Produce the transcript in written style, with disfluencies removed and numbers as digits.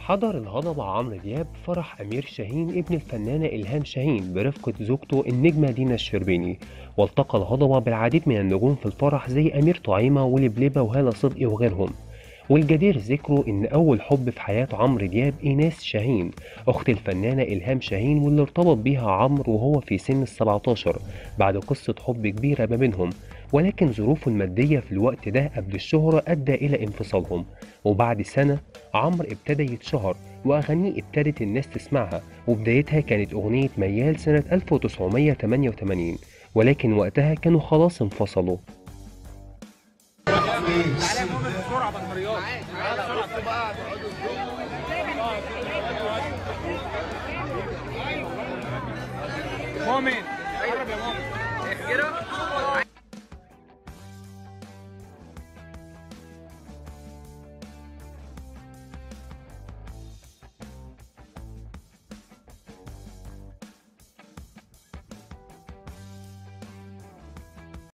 حضر الهضبة عمرو دياب فرح أمير شاهين ابن الفنانة إلهام شاهين برفقة زوجته النجمة دينا الشربيني. والتقى الهضبة بالعديد من النجوم في الفرح زي أمير طعيمة ولبلبة وهالة صدقي وغيرهم. والجدير ذكره إن أول حب في حياة عمرو دياب إيناس شاهين أخت الفنانة إلهام شاهين، واللي ارتبط بيها عمرو وهو في سن ال17 بعد قصة حب كبيرة ما بينهم. ولكن ظروفه المادية في الوقت ده قبل الشهرة أدى إلى انفصالهم. وبعد سنة عمرو ابتدى يتشهر وأغانيه ابتدت الناس تسمعها، وبدايتها كانت أغنية ميال سنة 1988. ولكن وقتها كانوا خلاص انفصلوا. تعالى يا مؤمن بسرعه بطاريات. تعالى بصوا بقى مؤمن